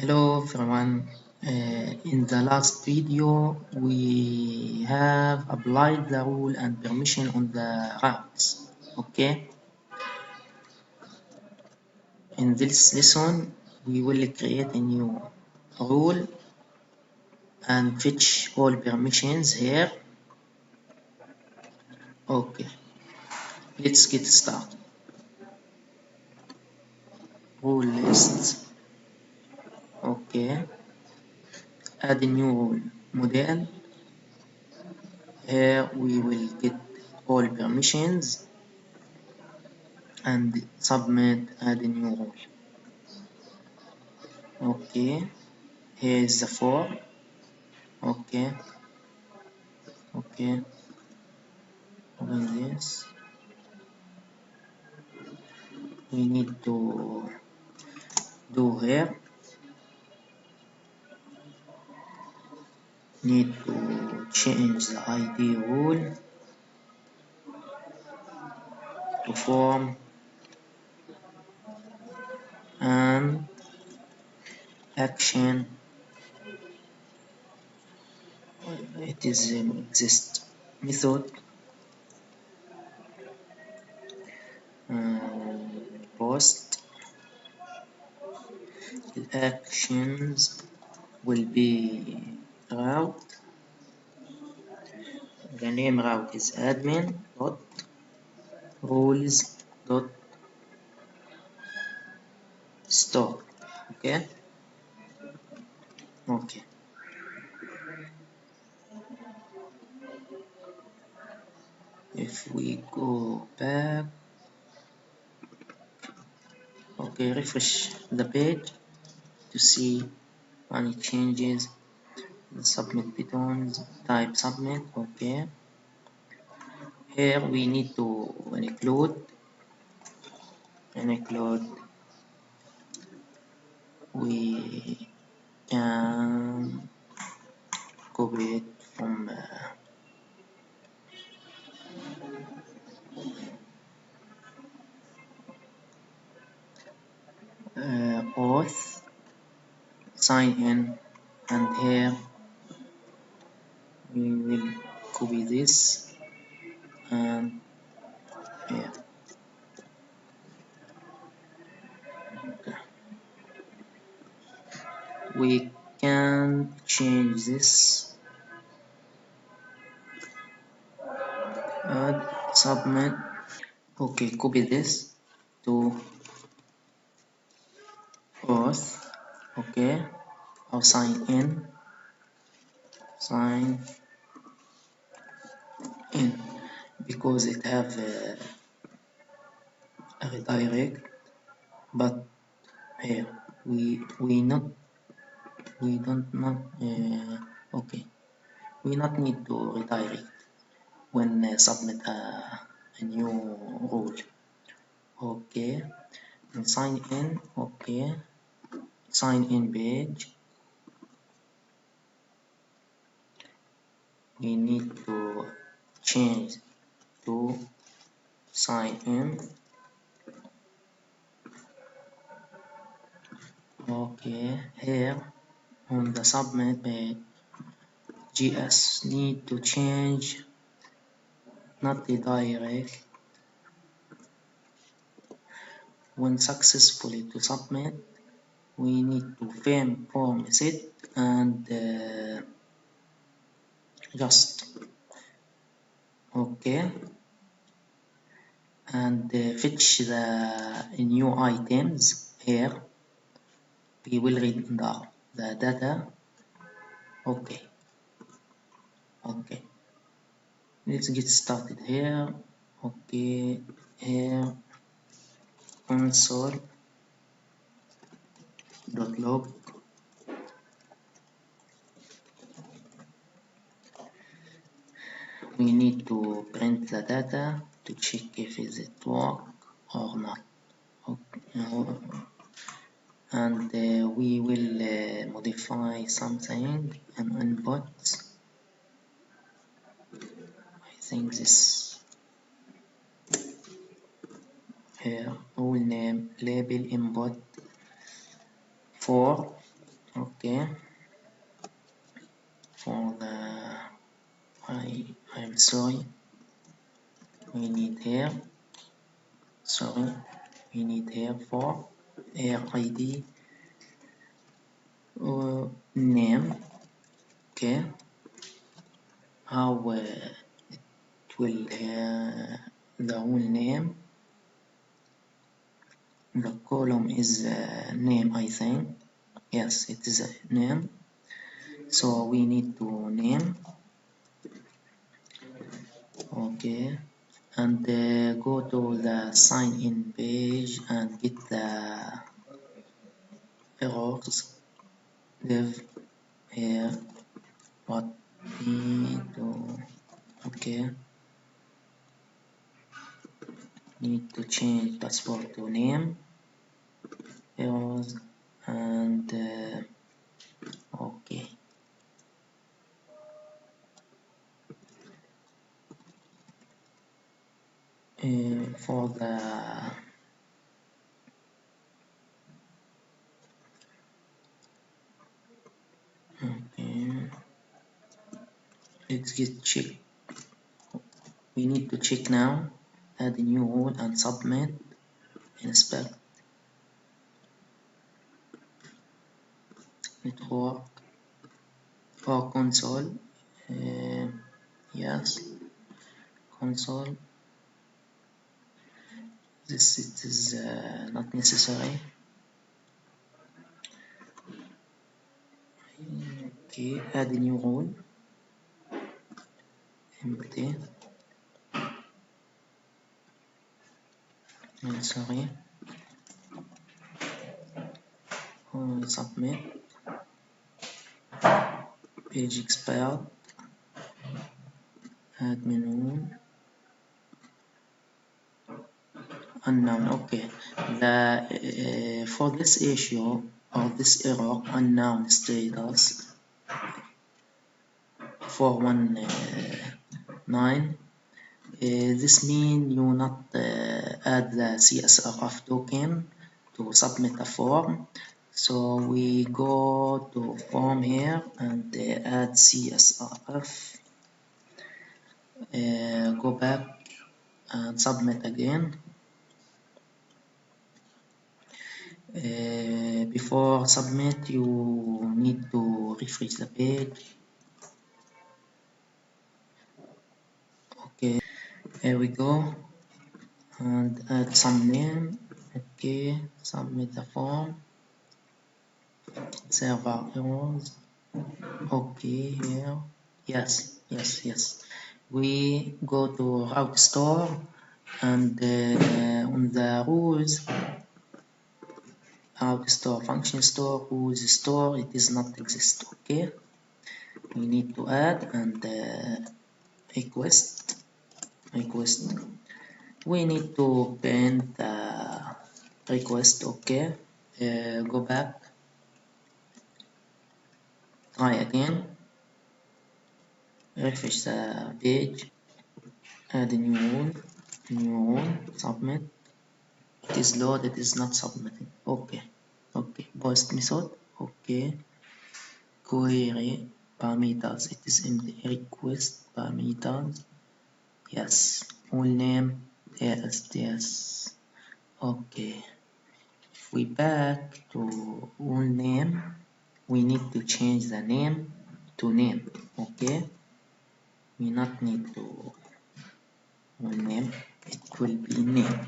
Hello everyone. In the last video, we have applied the rule and permission on the routes. Okay. In this lesson, we will create a new rule and fetch all permissions here. Okay. Let's get started. Rule list. Okay. Add a new rule model. Here we will get all permissions and submit. Add a new rule. Okay, here is the form. Okay, okay, open this. We need to do here. Need to change the ID rule to form and action. It is exist method post. The actions will be route. The name route is admin dot rules dot store. Okay. Okay. If we go back, okay, refresh the page to see any changes. The submit buttons, type submit. Okay, here we need to include we can copy it from auth, sign in, and here we will copy this and here. Okay. We can change this. Add submit. Okay, copy this to auth. Okay, or sign in because it have a redirect, but here we not need to redirect when submit a new rule. Okay, and sign in. Okay, sign in page. We need to change to sign in. Okay, here on the submit page, GS need to change, not redirect. When successfully to submit, we need to frame form set and just okay, and fetch the new items here. We will read the data. Okay, let's get started here. Okay, here console.log. We need to print the data to check if it work or not. Okay. And we will modify something and input. I think this here rule name label input 4 Okay, for the I'm sorry, we need here, sorry, we need here for air ID name. Okay, how it will the whole name, the column is name, I think. Yes, it is a name, so we need to name. Okay, and go to the sign in page and get the errors live here. What need to, okay, need to change password to name errors and okay. For the okay, let's get check. We need to check now, add a new rule and submit, inspect network or console. Yes, console. This it is not necessary. Okay, add a new rule, empty. Sorry, submit, page expired, admin rule, unknown. Okay, the for this issue or this error, unknown status 419, this means you not add the CSRF token to submit a form. So we go to form here and add CSRF, go back and submit again. Before submit, you need to refresh the page. Okay, here we go, and add some name. Okay, submit the form, server errors. Okay, here, yes, we go to route store and on the rules, route store, function store, rules store, it is not exist. Okay, we need to add and request. We need to print the request. Okay, go back, try again, refresh the page, add a new rule, submit. It is load, it is not submitting. Okay, post method. Okay, query parameters, it is empty. Request parameters, yes. Full name, yes. Okay, if we back to full name, we need to change the name to name. Okay, we not need to full name, it will be name.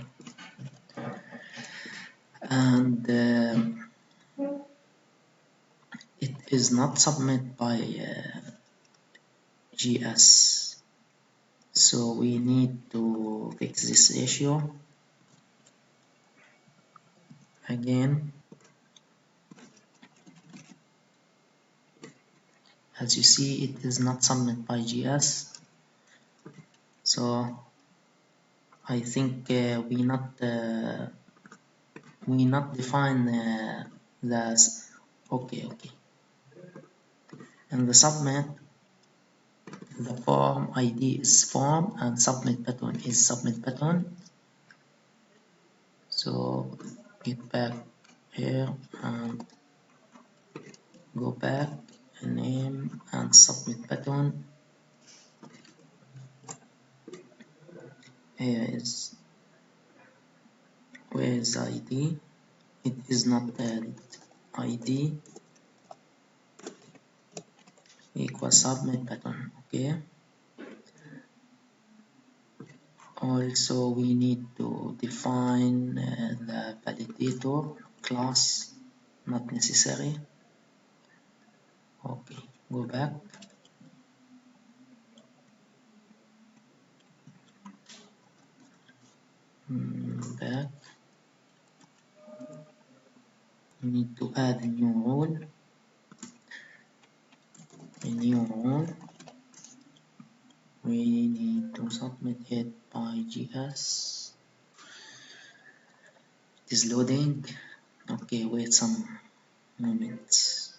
And it is not submitted by GS, so we need to fix this issue again. As you see, it is not submitted by GS, so I think we not define the okay, and the submit, the form ID is form and submit button is submit button. So get back here and go back, name and submit button. Here is where is ID? It is not added. ID equals submit button. Okay. Also, we need to define the validator class. Not necessary. Okay, go back. Back. We need to add a new rule. We need to submit it by GS. It is loading. Okay, wait some moments.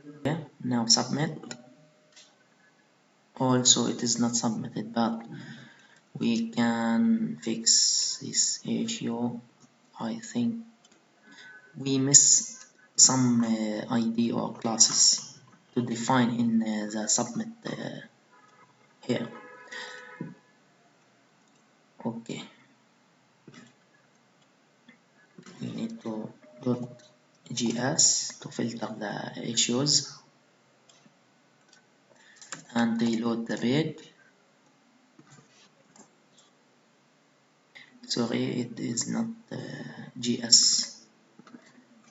Okay, now submit. Also, it is not submitted, but we can fix this issue. I think we miss some ID or classes to define in the submit here. Okay, we need to .gs to filter the issues and reload the page. Sorry, it is not GS.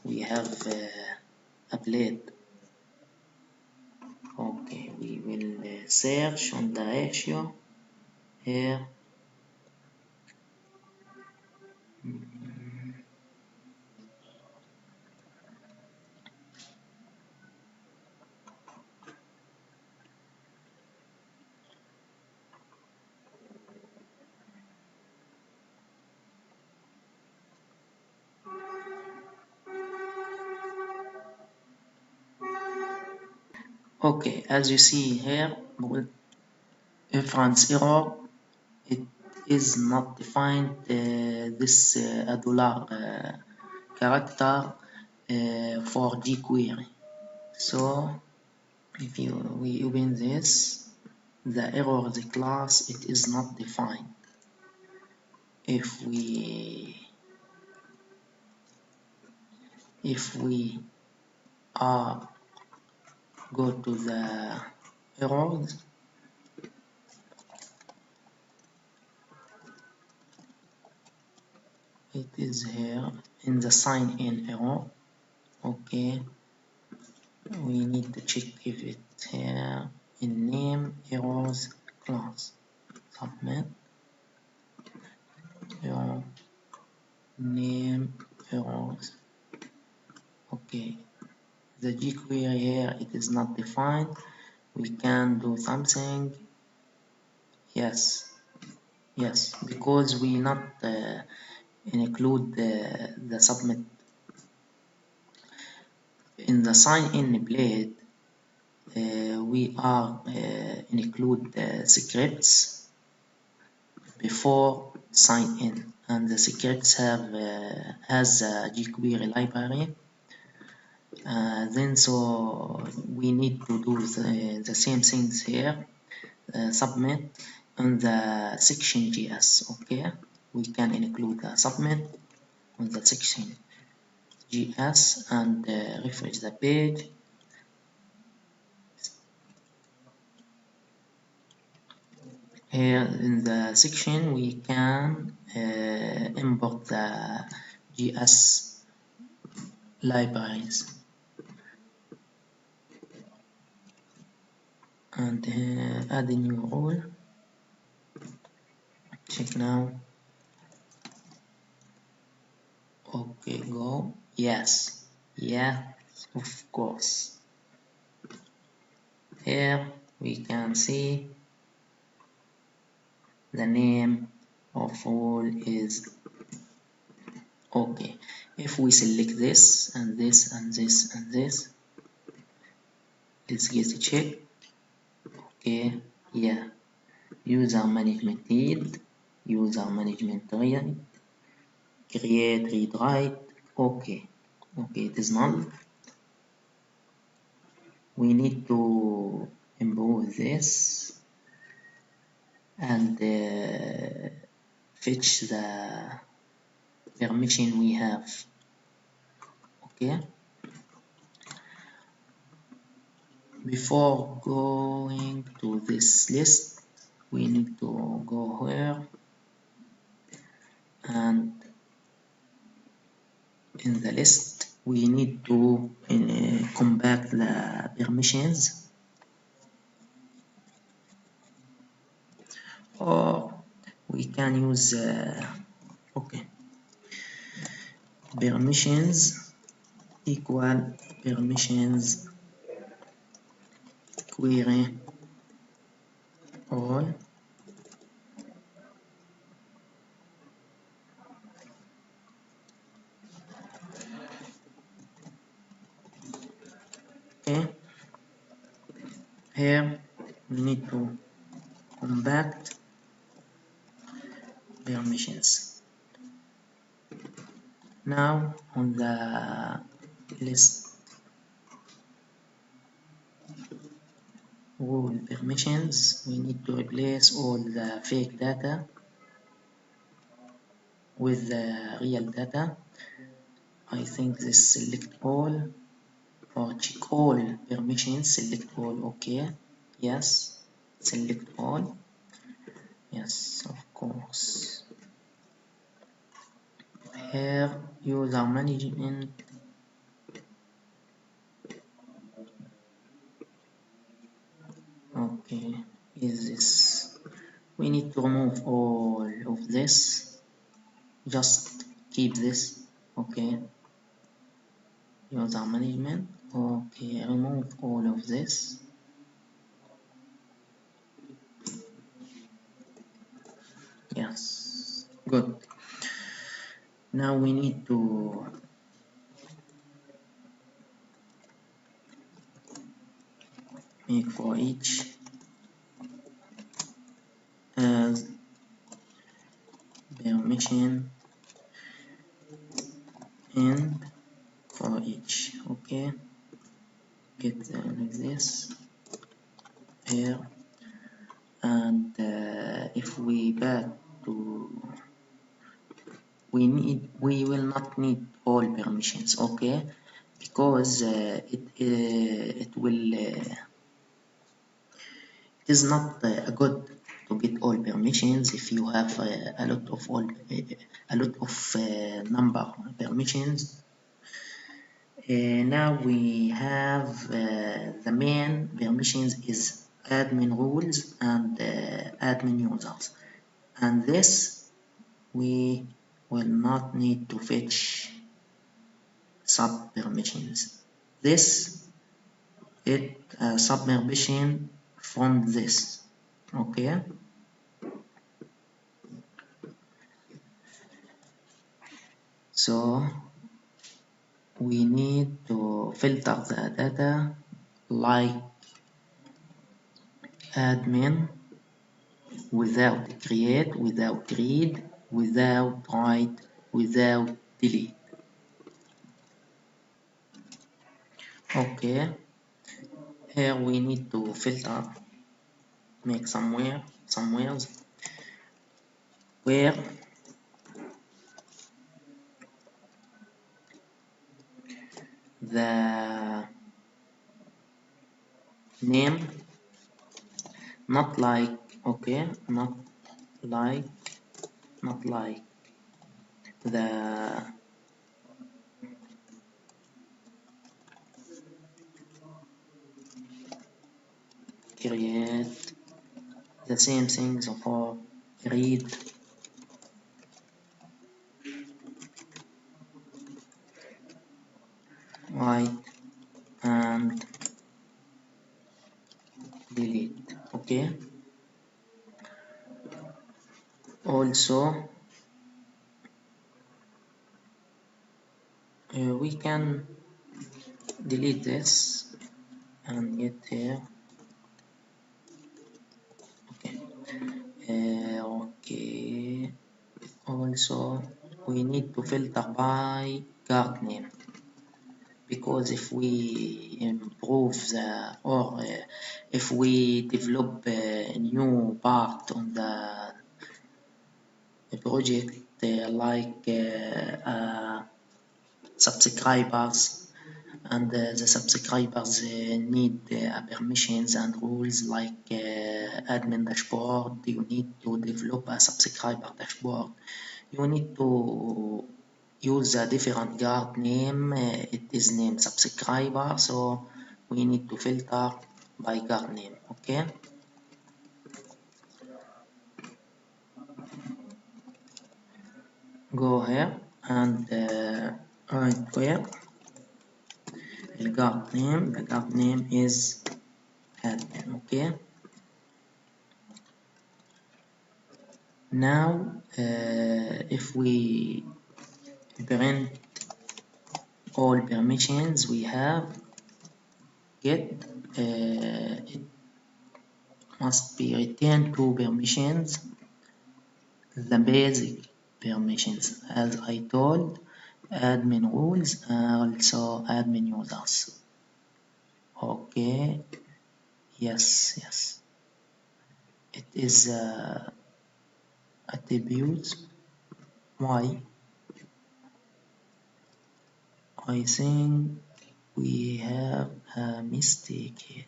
We have a blade. Okay, we will search on the issue here. Okay, as you see here, reference error, it is not defined this a dollar character for jQuery. So if we open this, the error the class, it is not defined. If we go to the errors, it is here in the sign in error. Okay, we need to check if it's here in name errors class. Submit error name errors. Okay, the jQuery here, it is not defined. We can do something. Yes, because we not include the submit in the sign in blade. We are include scripts before sign in, and the scripts have has a jQuery library. Then so we need to do the same things here. Submit on the section GS. Okay, we can include the submit on the section GS and refresh the page. Here in the section we can import the GS libraries and add a new rule. Check now. Okay, go. Yes, of course. Here we can see the name of rule is okay. If we select this and this and this and this, let's get a check. Okay, yeah, user management need, user management read, create, read, write. Okay, it is null. we need to improve this and fetch the permission we have. Okay, before going to this list we need to go here and in the list we need to compact the permissions, or we can use okay, permissions equal permissions query all. Okay, here we need to compact permissions. Now on the list rule permissions we need to replace all the fake data with the real data. I think this select all or check all permissions, select all. Okay, yes, select all, yes, of course. Here user management, okay, is this, we need to remove all of this, just keep this. Okay, user management, okay, remove all of this. Yes, good. Now we need to make for each as permission and for each. Okay, get like this here, and if we back to, we will not need all permissions. Okay, because it will it is not good to get all permissions if you have a lot of number permissions. Now we have the main permissions is admin rules and admin users, and this we will not need to fetch sub permissions. This it sub permission from this. Okay, so we need to filter the data like admin, without create, without read, without write, without delete. Okay, here we need to filter, make somewhere where the name not like, okay, not like the create, the same things for read, write, and delete. Okay, also we can delete this and get here. Okay, okay, also we need to filter by guard name. because if we improve if we develop a new part on the project subscribers, and the subscribers need permissions and rules like admin dashboard. You need to develop a subscriber dashboard. You need to use a different guard name. It is named subscriber, so we need to filter by guard name. Okay, go here and write where the guard name is admin. Okay, now if we print all permissions we have, get it must be returned to permissions, the basic permissions as I told, admin rules and also admin users. Okay, yes, it is attributes. Why? I think we have a mistake here.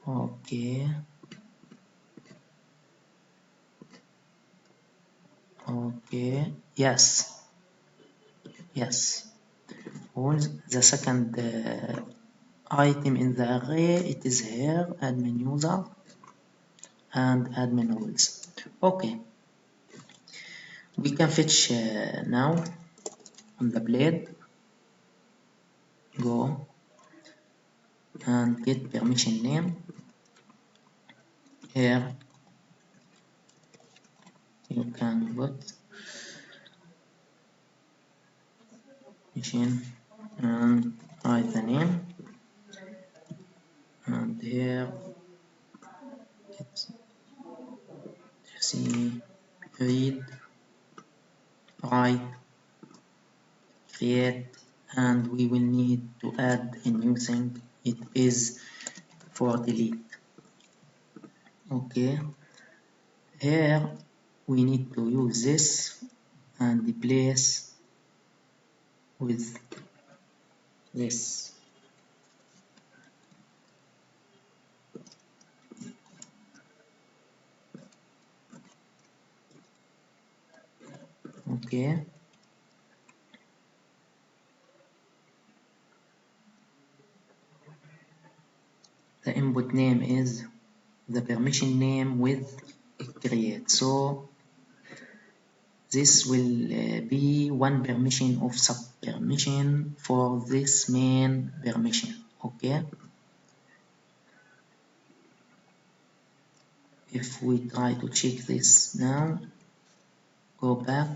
Okay, yes, rules. The second item in the array, it is here, admin user and admin rules. Okay, we can fetch now on the blade, go and get permission name. Here you can put machine and write the name, and here it's see, read, write, create, and we will need to add a new thing. It is for delete. Okay, here we need to use this and replace with this. Okay, the input name is the permission name with create, so this will be one permission of sub permission for this main permission. Okay, if we try to check this now, go back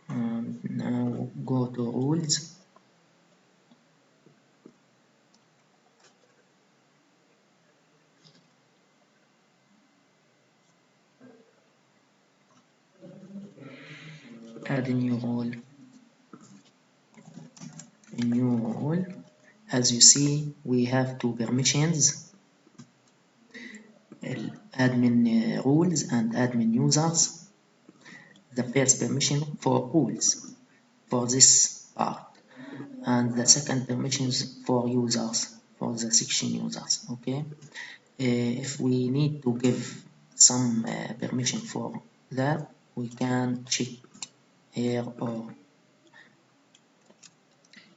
and now go to rules, add a new rule. As you see, we have two permissions, admin rules and admin users. The first permission for rules for this part, and the second permissions for users, for the section users. Okay, if we need to give some permission for that, we can check here or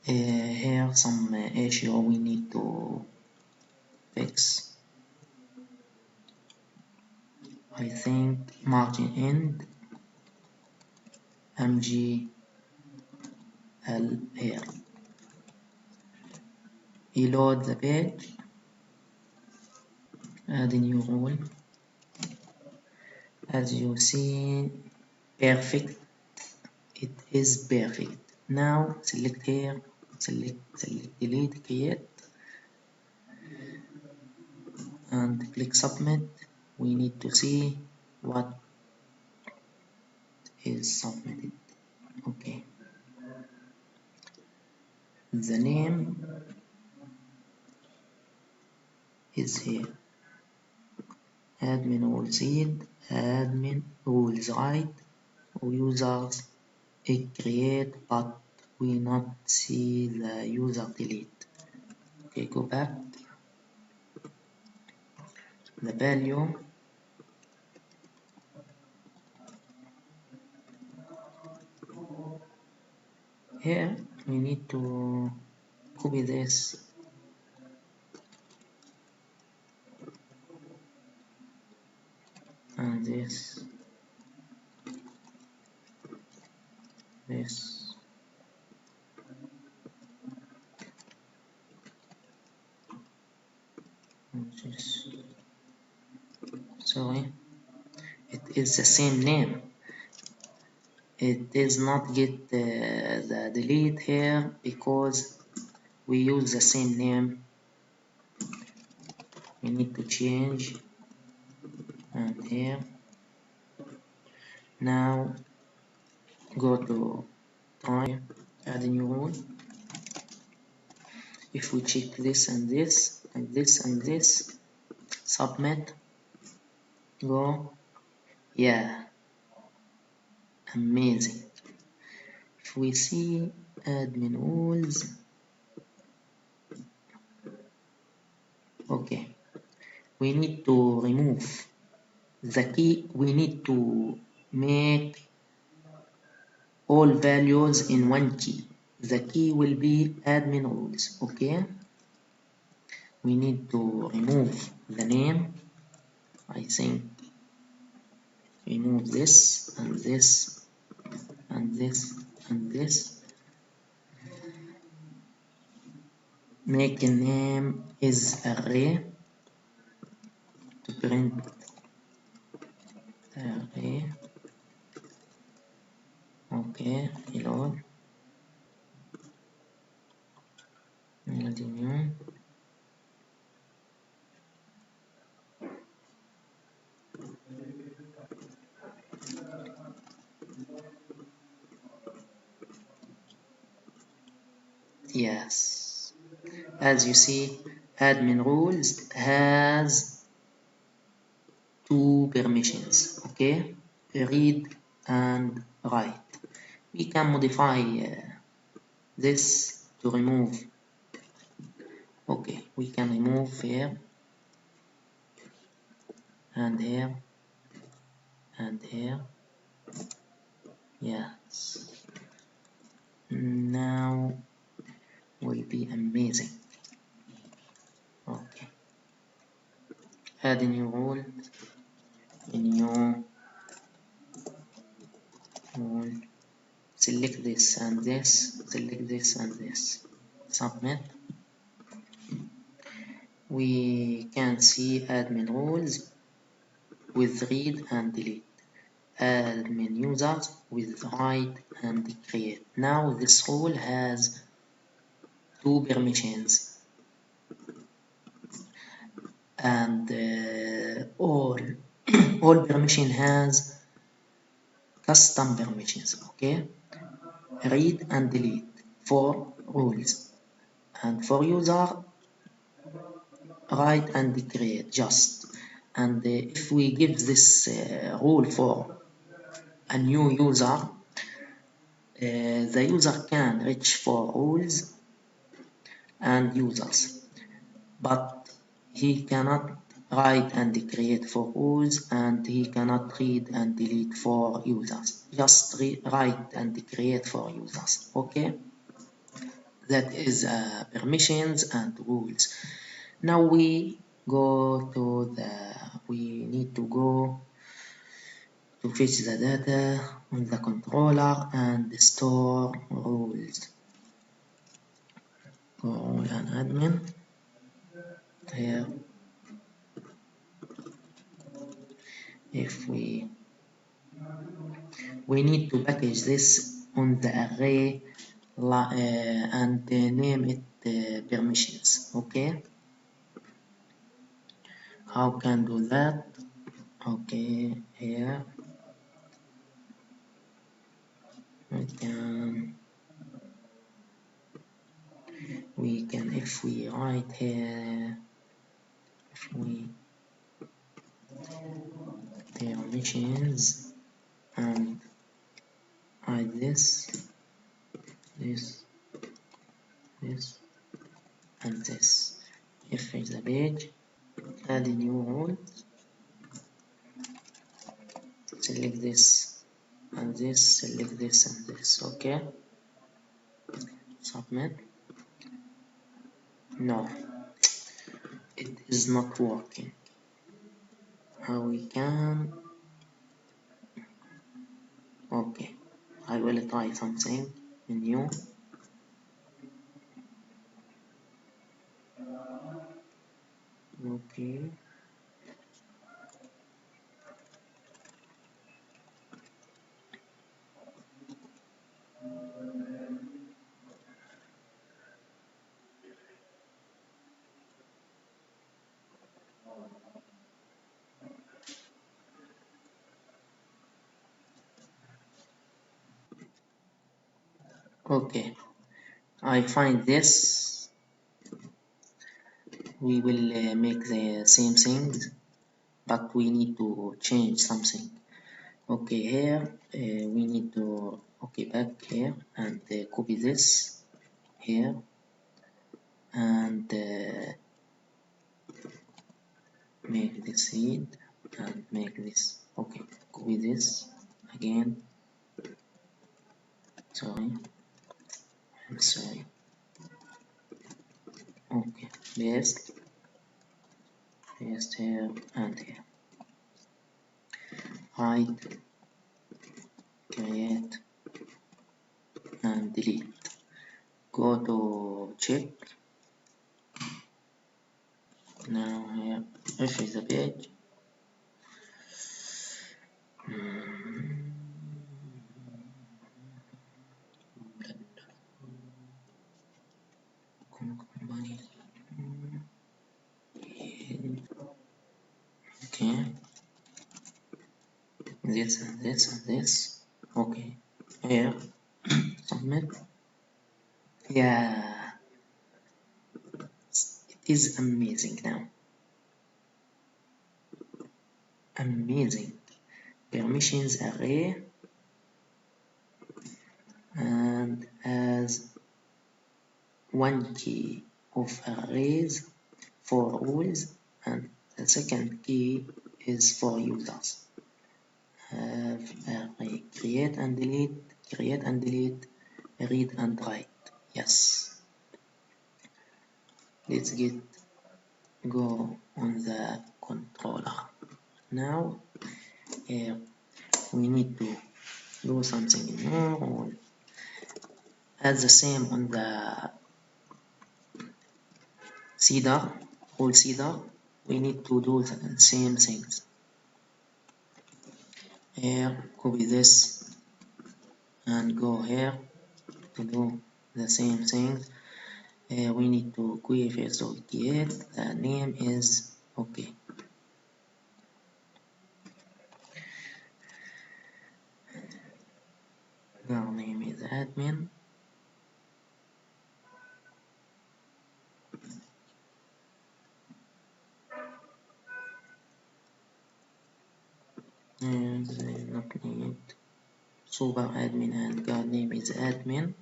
here some issue we need to fix. I think margin end mgl here. Reload the page, add a new rule. As you see, perfect, it is perfect. Now select here, select delete, create, and click submit. We need to see what is submitted. Okay, the name is here. Admin rules read, admin rules write, users create, but we not see the user delete. Okay, go back. The value here, we need to copy this and this and this. Sorry, it is the same name. It does not get the delete here because we use the same name. We need to change, and here now go to time, add a new rule. If we check this and this and this and this, submit, go, yeah, amazing. If we see admin rules, okay, we need to remove the key. We need to make all values in one key. The key will be admin rules. Okay, we need to remove the name. I think remove this and this and this and this. Make a name is array to print array. Okay, reload. New. Yes, as you see, admin rules has two permissions. Okay, read and write. We can modify this to remove. Okay, we can remove here and here and here. Yes, now will be amazing. Okay, add a new rule, select this and this, select this and this, submit. We can see admin rules with read and delete, admin users with write and create. Now this rule has two permissions, and all all permission has custom permissions. Okay, read and delete for rules, and for user write and create just. And if we give this rule for a new user, the user can reach for rules and users, but he cannot write and create for rules, and he cannot read and delete for users. Just write and create for users. Okay, that is permissions and rules. Now we go to we need to go to fetch the data on the controller and store rules. Rule and admin here. If we need to package this on the array and name it permissions. Okay, How can do that? Okay, here we can if we write here, if we permissions and add this and this. Refresh the page, add a new rule, select this and this, select this and this. Okay, submit. No, it is not working. How we can? Okay, I will try something new. Okay, okay, I find this. We will make the same things, but we need to change something. Okay, here we need to back here and copy this here and make this seed and make this. Okay, copy this again. I'm sorry. Okay, paste here and here. Hide, create and delete. Go to check. Now here, refresh the page. Okay, this and this and this. Okay, here, submit. Yeah, it is amazing now. Amazing. Permissions array and as one key of arrays for rules and the second key is for users. Have array create and delete, read and write. Yes. Let's go on the controller. Now here we need to do something more. As the same on the cedar, whole cedar, we need to do the same things. Here, copy this and go here to do the same things. We need to query so get the name is okay. Our name is admin. And not need super admin and guard name is admin.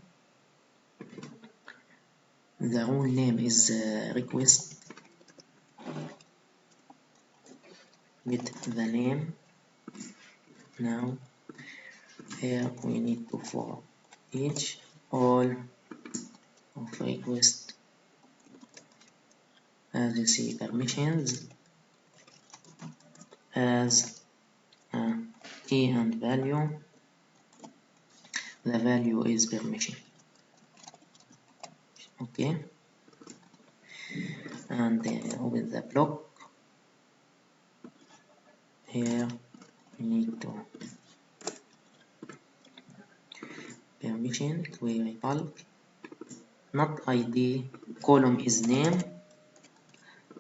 The rule name is request. Get the name. Now here we need to for each all of request. As you see, permissions as key and value. The value is permission. Okay, and open the block. Here we need to permission query bulk, not ID, column is name,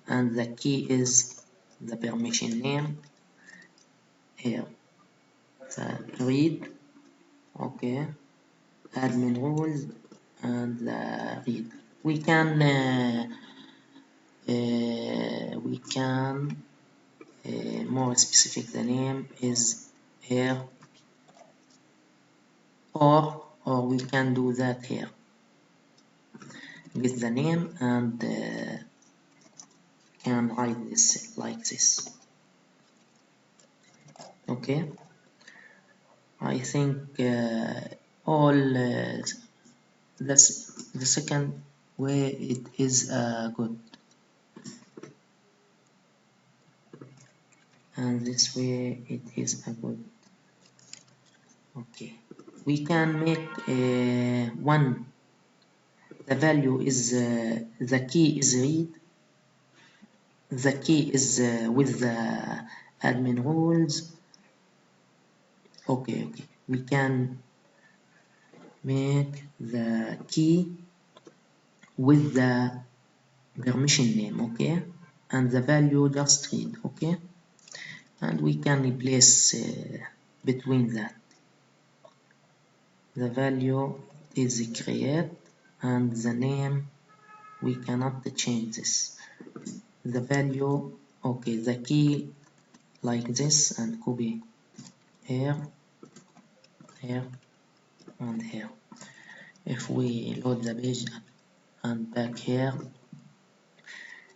and the key is the permission name here, the read, okay, admin rules and the read. We can more specific, the name is here, or we can do that here, get the name and can write this like this. Okay, I think all the second way it is good, and this way it is a good. Okay, we can make one, the value is the key is read, the key is with the admin rules. Okay, we can make the key with the permission name, okay, and the value just read, okay, and we can replace between that. The value is create and the name we cannot change this. The value, okay, the key like this and copy here, here and here. If we load the page and back here,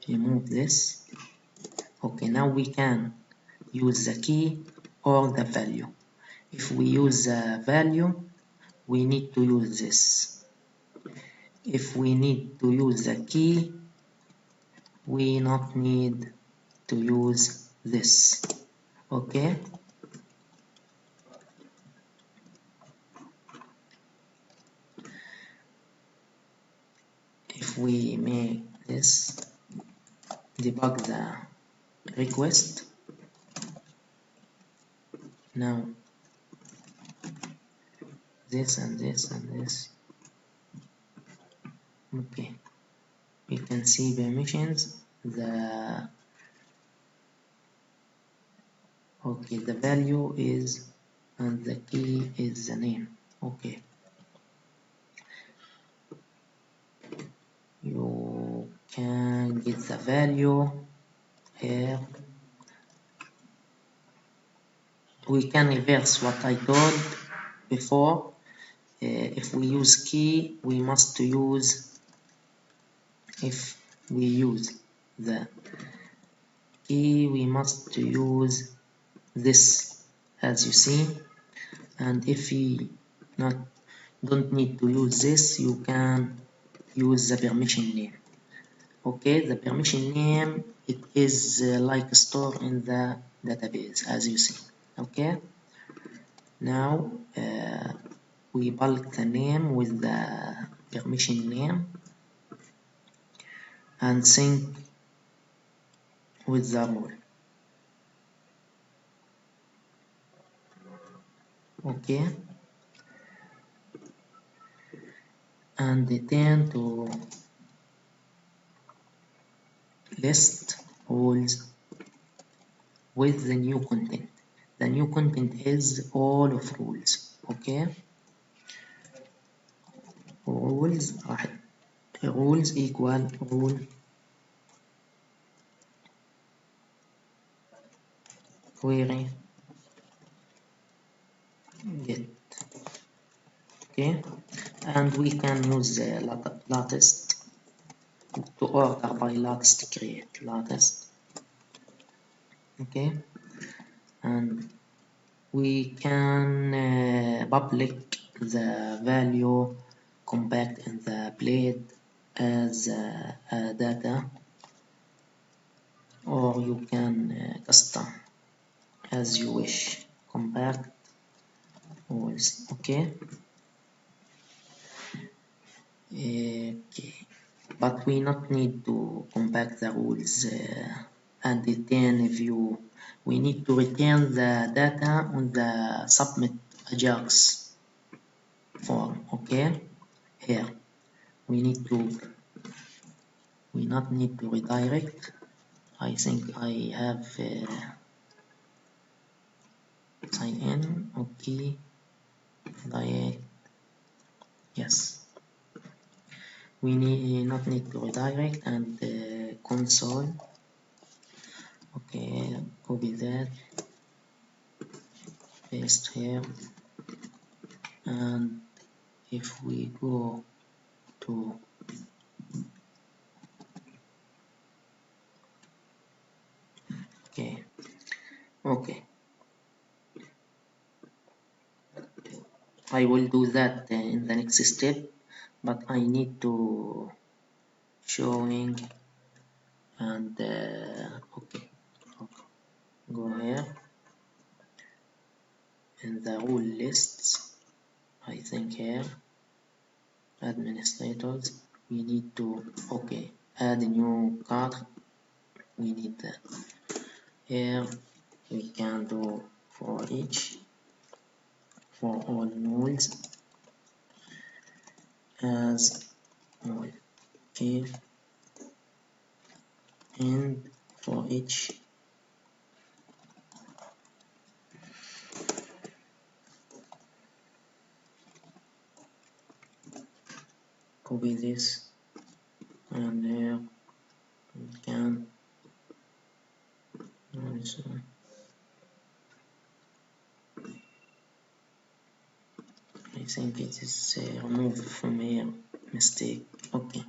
remove this. Okay, now we can use the key or the value. If we use the value, we need to use this. If we need to use the key, we not need to use this. Okay, if we make this, debug the request. Now this and this and this. Okay, we can see permissions, the value is, and the key is the name. Okay, you can get the value here. We can reverse what I told before. If we use key, we must use, if we use the key, we must use this, as you see, and if you don't need to use this, you can use the permission name. Okay, the permission name, it is like store in the database, as you see. Okay, now we bulk the name with the permission name and sync with the rule. Okay, and then to list rules with the new content. The new content is all of rules. Okay, rules equal rule query get. Okay, and we can use the latest to order by latest create latest. Okay, and we can public the value compact in the blade as data, or you can custom as you wish, compact rules. Okay, but we not need to compact the rules and then view. We need to return the data on the submit ajax form. Okay, here we not need to redirect, I think I have sign in. Okay, diet. Yes, we not need to redirect and console. Okay, copy that, paste here, and if we go to okay, I will do that in the next step, but I need to showing and okay, go here in the rule lists. I think here administrators, we need to add a new card. We need that here. We can do for each for all nodes as node. Okay, and for each copy this, and here we can also I think it is removed from here, mistake. Okay,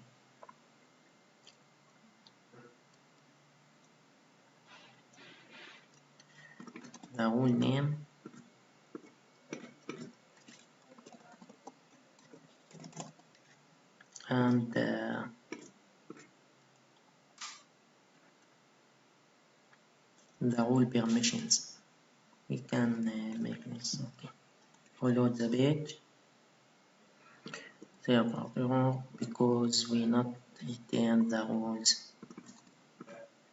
the rule name and the rule permissions. We can make this. Okay, follow the page. Server error because we not return the rules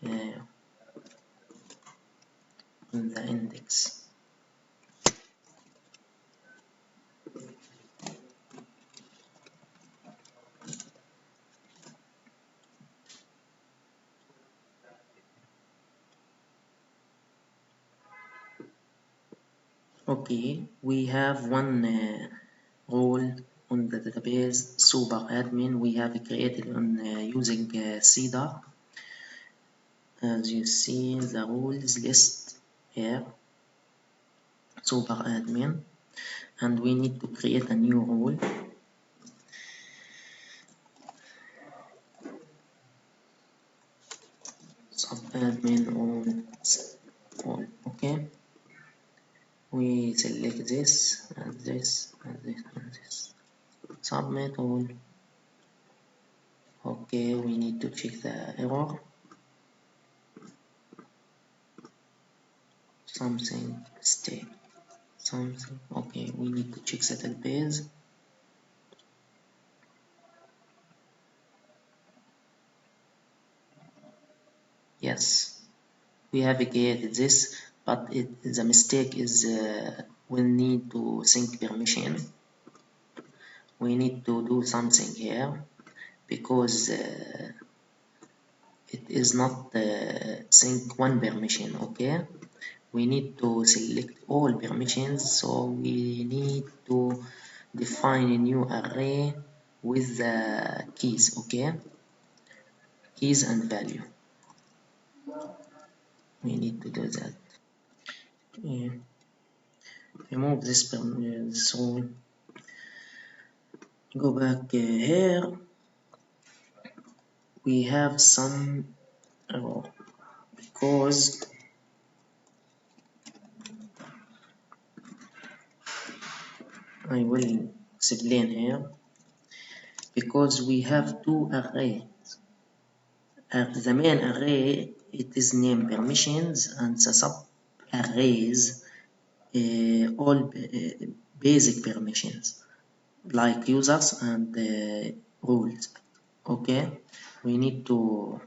in the index. Okay, we have one role on the database super admin we have created on using CDAR. As you see the rules list here, super admin, and we need to create a new role. Subadmin role. Okay, we select this and this and this and this. Submit all. Okay, we need to check the error. Something mistake. Something. Okay, we need to check the database. Yes, we have created this, but the mistake is we need to sync permission. We need to do something here because it is not sync one permission. Okay, we need to select all permissions, so we need to define a new array with the keys. Okay, keys and value. We need to do that. Remove this rule. Go back here. We have some error because I will explain here, because we have two arrays. The main array it is named permissions, and the sub arrays all basic permissions like users and rules. Okay, we need to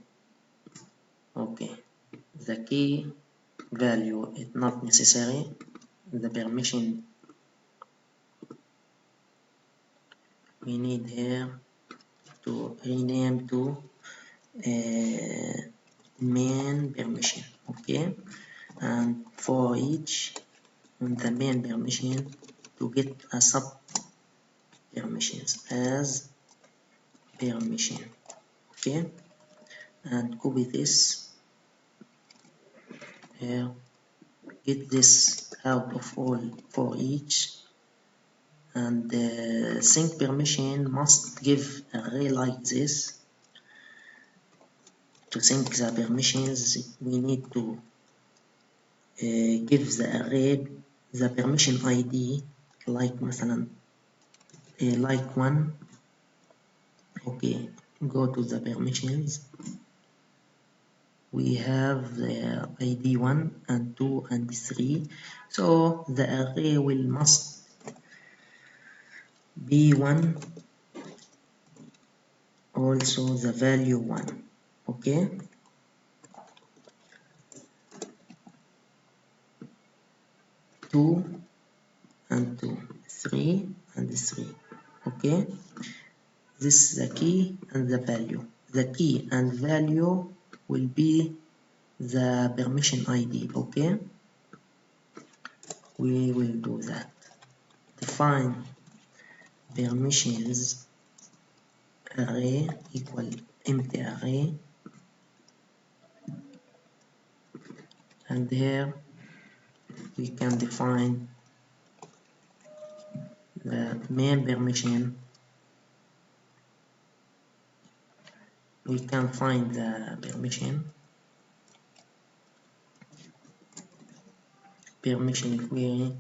the key value is not necessary. The permission we need here to rename to main permission. Okay, and for each on the main permission to get a sub permissions as permission. Okay, and copy this here, get this out of all for each, and the sync permission must give array like this. To sync the permissions, we need to give the array the permission ID like مثلا like 1. Okay, go to the permissions. We have the ID 1 and 2 and 3, so the array will must be 1, also the value 1. Okay, 2 and 2, 3 and 3. Okay, this is the key and the value. The key and value will be the permission ID. Okay, we will do that. Define permissions array equal empty array, and here we can define the main permission. We can find the permission query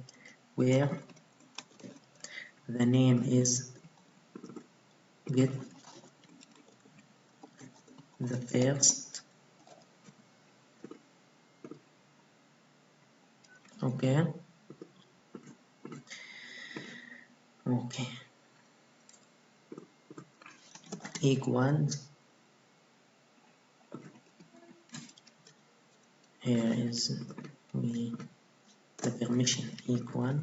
where the name is get the first. Okay, equals, here is the permission equal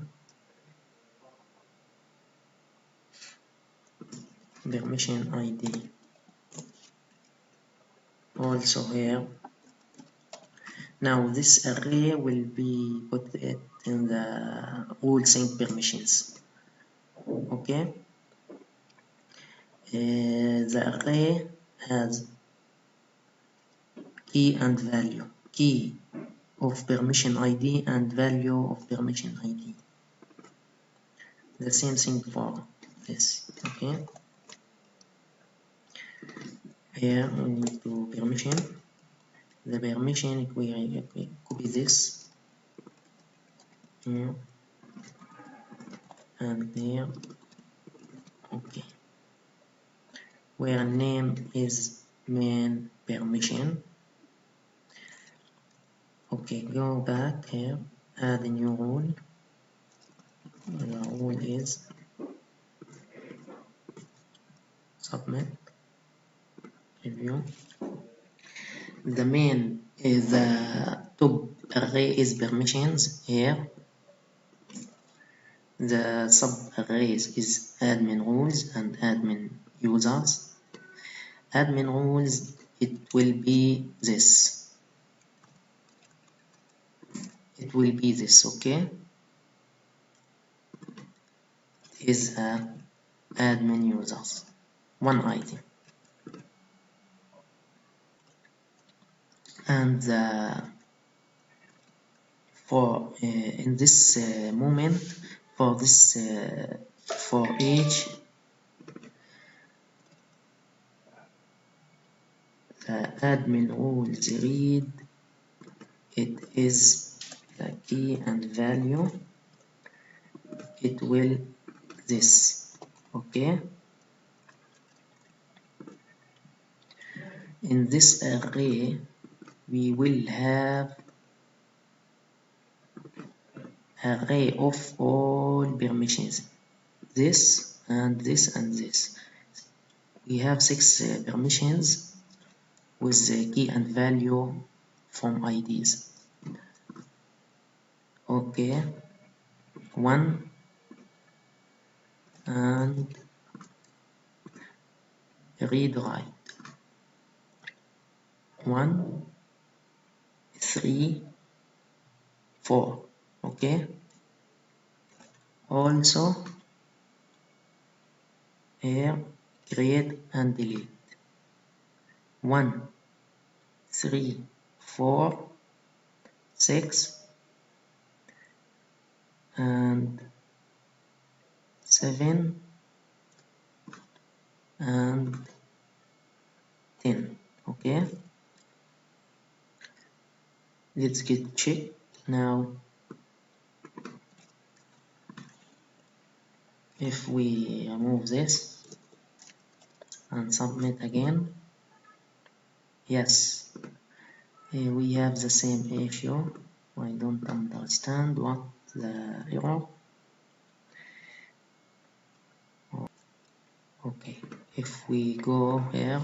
permission ID. Also here, now this array will be put it in the rule sync permissions. Okay, the array has key and value, key of permission ID and value of permission ID. The same thing for this. Okay, here we need to permission. The permission query, copy this here and here. Okay, where name is main permission. Okay, go back here, add a new rule. The rule is submit review. The main is the top array is permissions here. The sub arrays is admin rules and admin users. Admin rules, it will be this. It will be this. Okay, is admin users, one item. And for in this moment, for this for each admin rules read, it is the key and value, it will this. Okay, in this array we will have array of all permissions, this and this and this. We have 6 permissions with the key and value from IDs. Okay, 1 and read write, 1 3 4. Okay, also here create and delete 1 3 4 6 and 7 and 10. Okay, let's get check now. If we remove this and submit again, yes, we have the same issue. I don't understand what the error. Okay, if we go here,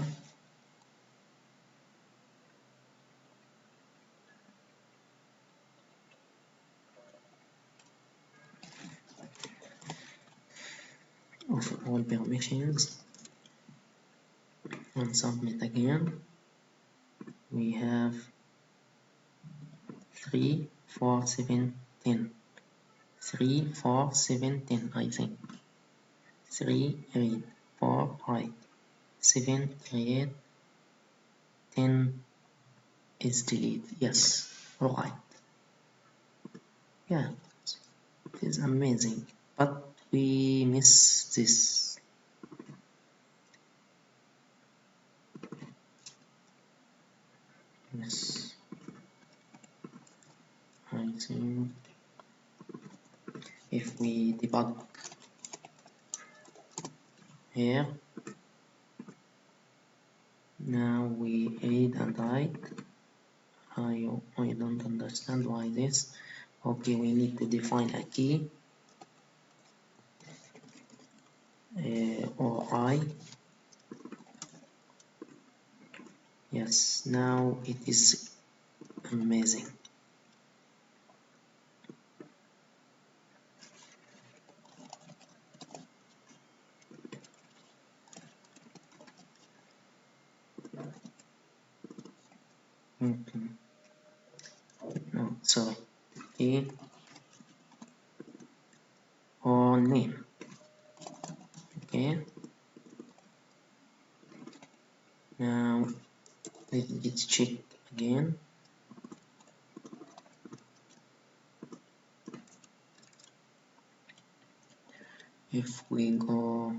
of all permissions and submit again, we have 3 4 7 10. 3 4 7 10, I think. 3 read, 4 write, 7 create, 10 is delete. Yes, alright. Yeah, it is amazing, but we miss this. Yes, I think if we debug here, now we read and write. I don't understand why this. Okay, we need to define a key or I. Yes, now it is amazing. Okay. No, sorry. Key or name. Okay. Now let's check again. If we go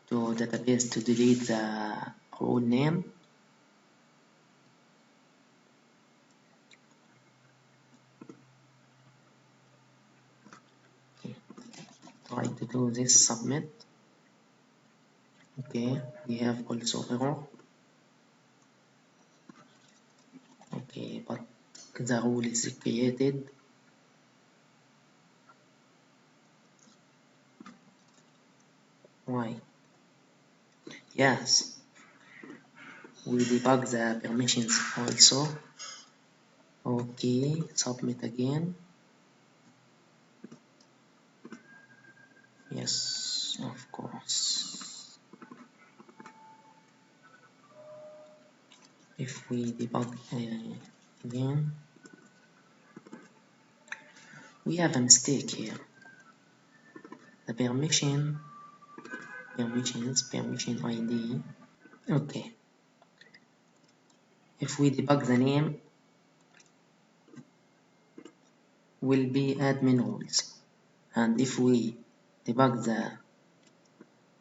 to database to delete the role name, okay, try to do this, submit. Okay, we have also error. Okay, but the rule is created. Why? Yes, we debug the permissions also. Okay, submit again. Yes, of course. If we debug again, we have a mistake here. The permission ID. Okay, if we debug the name, will be admin roles, and if we debug the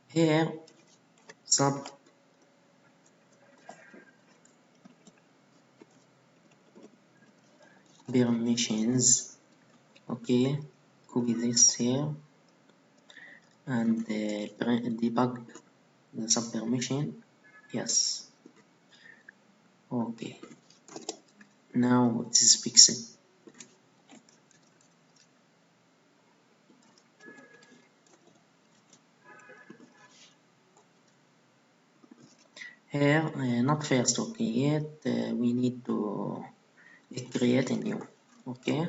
here sub permissions, okay, copy this here and debug the sub permission. Yes, okay, now it is fixed. Here, not first to create, we need to create a new, okay,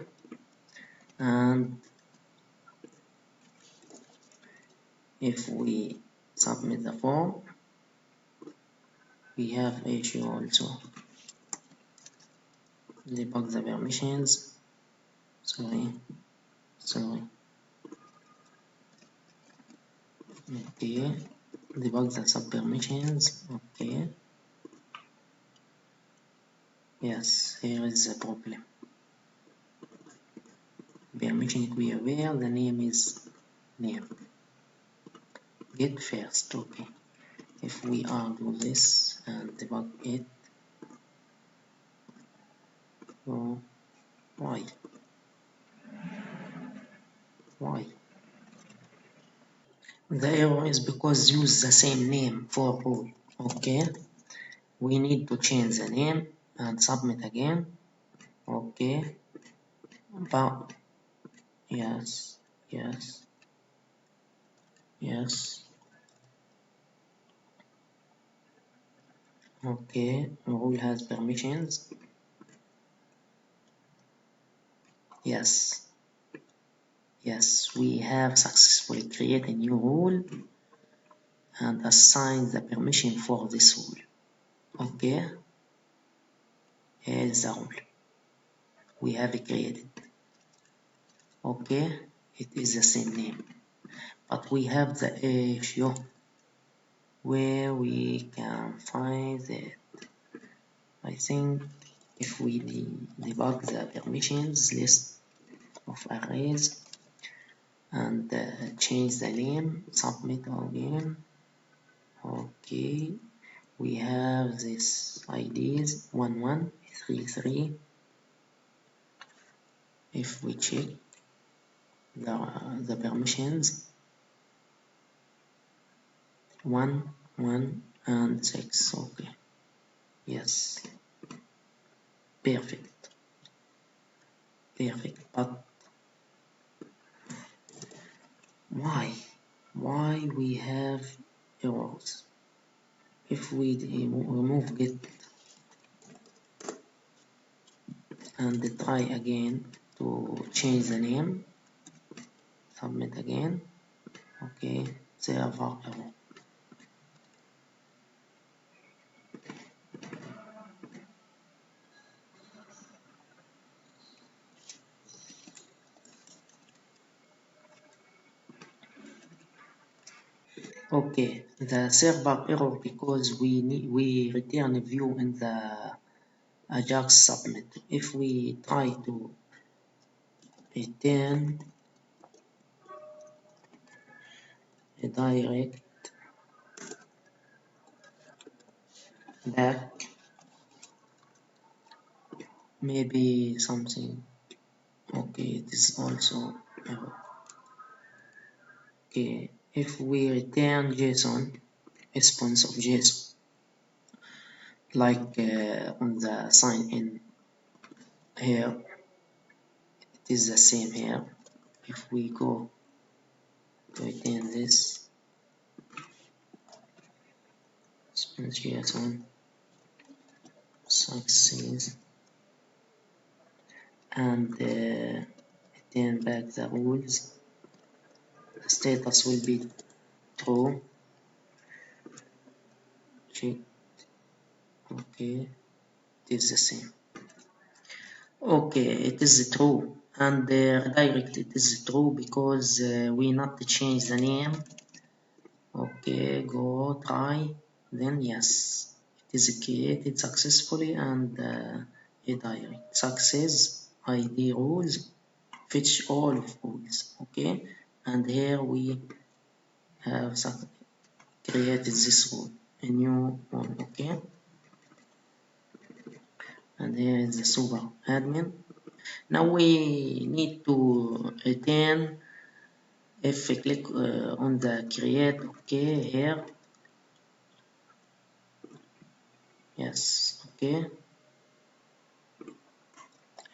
and if we submit the form, we have issue also. Debug the permissions. Sorry. Okay. Debug the subpermissions. Okay. Yes, here is the problem. Permission query where the name is name. Get first. Okay. If we do this and debug it, oh, why? The error is because use the same name for all. Okay, we need to change the name and submit again. Okay, but yes. Okay, rule has permissions. Yes, we have successfully created a new rule and assigned the permission for this rule. Okay, here is the rule we have created. Okay, it is the same name, but we have the issue where we can find it. I think if we debug the permissions list of arrays and change the name, submit again. Okay, we have this IDs 1133. If we check the permissions 1, 1 and 6. Okay, yes, perfect, but why we have errors? If we remove get and try again to change the name, submit again. Okay, server error. Okay, the server error because we return a view in the Ajax submit. If we try to return a direct back, maybe something. Okay, it is also error. Okay, if we return JSON, response of JSON, like on the sign in here, it is the same here. If we go to return this response JSON success and return back the rules, the status will be true. Check. Okay, it is the same. Okay, it is true, and redirect it is true because we not change the name. Okay, go try, then yes, it is created successfully and redirect. Success ID rules fetch all of rules. Okay, and here we have created this rule, a new one. Okay, and here is the super admin. Now we need to return. If we click on the create, okay, here, yes, okay,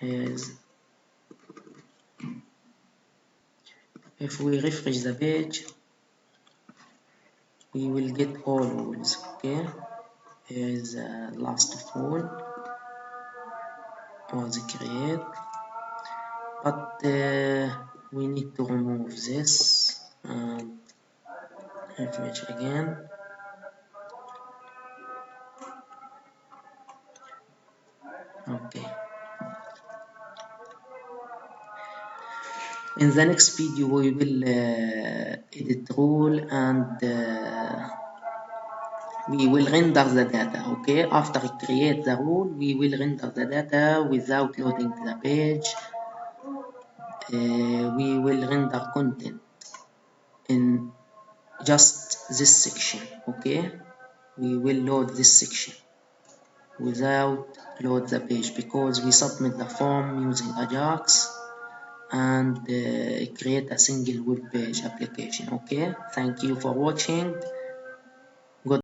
is if we refresh the page, we will get all rules. Okay, here is the last of all was create, but we need to remove this and refresh again. Okay. In the next video we will edit rule and we will render the data. Okay, after create the rule we will render the data without loading the page. We will render content in just this section. Okay, we will load this section without load the page because we submit the form using Ajax and create a single web page application. Okay, thank you for watching.